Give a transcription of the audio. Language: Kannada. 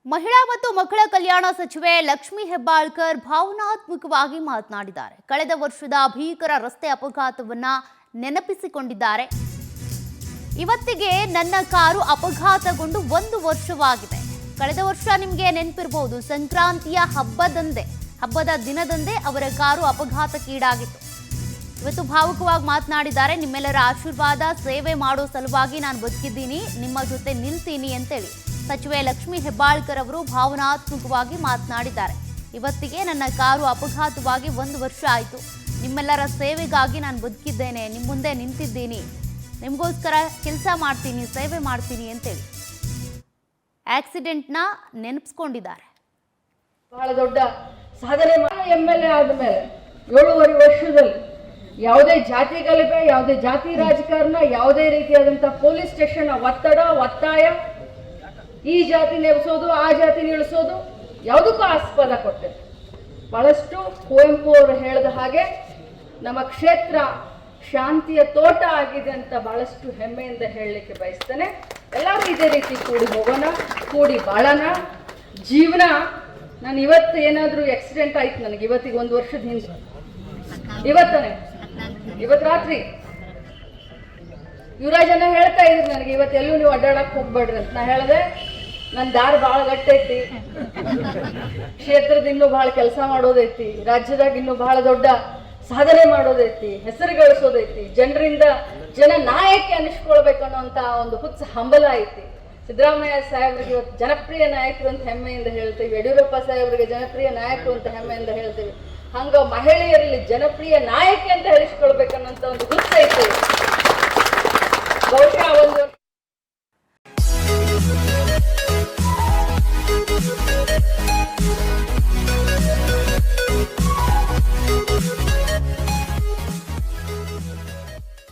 ಮಹಿಳಾ ಮತ್ತು ಮಕ್ಕಳ ಕಲ್ಯಾಣ ಸಚಿವೆ ಲಕ್ಷ್ಮೀ ಹೆಬ್ಬಾಳ್ಕರ್ ಭಾವನಾತ್ಮಕವಾಗಿ ಮಾತನಾಡಿದ್ದಾರೆ. ಕಳೆದ ವರ್ಷದ ಭೀಕರ ರಸ್ತೆ ಅಪಘಾತವನ್ನ ನೆನಪಿಸಿಕೊಂಡಿದ್ದಾರೆ. ಇವತ್ತಿಗೆ ನನ್ನ ಕಾರು ಅಪಘಾತಗೊಂಡು 1 ವರ್ಷವಾಗಿದೆ. ಕಳೆದ ವರ್ಷ ನಿಮಗೆ ನೆನಪಿರಬಹುದು, ಸಂಕ್ರಾಂತಿಯ ಹಬ್ಬದ ದಿನದಂದೇ ಅವರ ಕಾರು ಅಪಘಾತಕ್ಕೀಡಾಗಿತ್ತು. ಇವತ್ತು ಭಾವುಕವಾಗಿ ಮಾತನಾಡಿದ್ದಾರೆ. ನಿಮ್ಮೆಲ್ಲರ ಆಶೀರ್ವಾದ, ಸೇವೆ ಮಾಡೋ ಸಲುವಾಗಿ ನಾನು ಬದುಕಿದ್ದೀನಿ, ನಿಮ್ಮ ಜೊತೆ ನಿಲ್ತೀನಿ ಅಂತೇಳಿ ಸಚಿವೆ ಲಕ್ಷ್ಮೀ ಹೆಬ್ಬಾಳ್ಕರ್ ಅವರು ಭಾವನಾತ್ಮಕವಾಗಿ ಮಾತನಾಡಿದ್ದಾರೆ. ಇವತ್ತಿಗೆ ನನ್ನ ಕಾರು ಅಪಘಾತವಾಗಿ 1 ವರ್ಷ ಆಯಿತು. ನಿಮ್ಮೆಲ್ಲರ ಸೇವೆಗಾಗಿ ನಾನು ಬದುಕಿದ್ದೇನೆ, ನಿಮ್ಮ ಮುಂದೆ ನಿಂತಿದ್ದೀನಿ, ನಿಮಗೋಸ್ಕರ ಕೆಲಸ ಮಾಡ್ತೀನಿ, ಸೇವೆ ಮಾಡ್ತೀನಿ ಅಂತೇಳಿ ಆಕ್ಸಿಡೆಂಟ್ನ ನೆನಪಿಸ್ಕೊಂಡಿದ್ದಾರೆ. ಬಹಳ ದೊಡ್ಡ ಸಾಧನೆ ಮಾಡಿ MLA ಆದಮೇಲೆ 7.5 ವರ್ಷದಲ್ಲಿ ಯಾವುದೇ ಜಾತಿ ಗಲಭೆ, ಯಾವುದೇ ಜಾತಿ ರಾಜಕಾರಣ, ಯಾವುದೇ ರೀತಿಯಾದಂಥ ಪೊಲೀಸ್ ಸ್ಟೇಷನ್ ಒತ್ತಾಯ, ಈ ಜಾತಿ ನೆಲೆಸೋದು ಆ ಜಾತಿ ನಿಲ್ಲಿಸೋದು ಯಾವುದಕ್ಕೂ ಆಸ್ಪದ ಕೊಟ್ಟೆ. ಬಹಳಷ್ಟು ಕುವೆಂಪು ಅವರು ಹೇಳಿದ ಹಾಗೆ ನಮ್ಮ ಕ್ಷೇತ್ರ ಶಾಂತಿಯ ತೋಟ ಆಗಿದೆ ಅಂತ ಬಹಳಷ್ಟು ಹೆಮ್ಮೆಯಿಂದ ಹೇಳಲಿಕ್ಕೆ ಬಯಸ್ತೇನೆ. ಎಲ್ಲರೂ ಇದೇ ರೀತಿ ಕೂಡಿ ಹೋಗೋಣ, ಕೂಡಿ ಬಾಳೋಣ. ಜೀವನ ನಾನು ಇವತ್ತು ಏನಾದರೂ ಆಕ್ಸಿಡೆಂಟ್ ಆಯ್ತು ನನಗೆ, ಇವತ್ತಿಗೆ 1 ವರ್ಷದ ಹಿಂದೆ, ಇವತ್ತು ರಾತ್ರಿ ಯುವರಾಜನ ಹೇಳ್ತಾ ಇದ್ರು ನನಗೆ, ಇವತ್ತೆಲ್ಲೂ ನೀವು ಅಡ್ಡಾಡಕ್ಕೆ ಹೋಗ್ಬೇಡ್ರಿ ಅಂತ. ನಾ ಹೇಳಿದೆ, ನನ್ನ ದಾರಿ ಭಾಳ ಗಟ್ಟೈತಿ, ಕ್ಷೇತ್ರದ ಇನ್ನೂ ಭಾಳ ಕೆಲಸ ಮಾಡೋದೈತಿ, ರಾಜ್ಯದಾಗ ಇನ್ನೂ ಭಾಳ ದೊಡ್ಡ ಸಾಧನೆ ಮಾಡೋದೈತಿ, ಹೆಸರು ಗಳಿಸೋದೈತಿ, ಜನ ನಾಯಕಿ ಅನ್ನಿಸ್ಕೊಳ್ಬೇಕು ಅನ್ನೋಂಥ ಒಂದು ಹುಚ್ಚ ಹಂಬಲ ಐತಿ. ಸಿದ್ದರಾಮಯ್ಯ ಸಾಹೇಬ್ರಿಗೆ ಇವತ್ತು ಜನಪ್ರಿಯ ನಾಯಕರು ಅಂತ ಹೆಮ್ಮೆಯಿಂದ ಹೇಳ್ತೀವಿ, ಯಡಿಯೂರಪ್ಪ ಸಾಹೇಬ್ರಿಗೆ ಜನಪ್ರಿಯ ನಾಯಕರು ಅಂತ ಹೆಮ್ಮೆಯಿಂದ ಹೇಳ್ತೀವಿ. ಹಂಗ ಮಹಿಳೆಯರಲ್ಲಿ ಜನಪ್ರಿಯ ನಾಯಕಿ ಅಂತ ಹೇಳಿಸ್ಕೊಳ್ಬೇಕನ್ನೋಂಥ ಒಂದು ಹುಚ್ಚೈತಿ. ಬಹುಶಃ ಒಂದು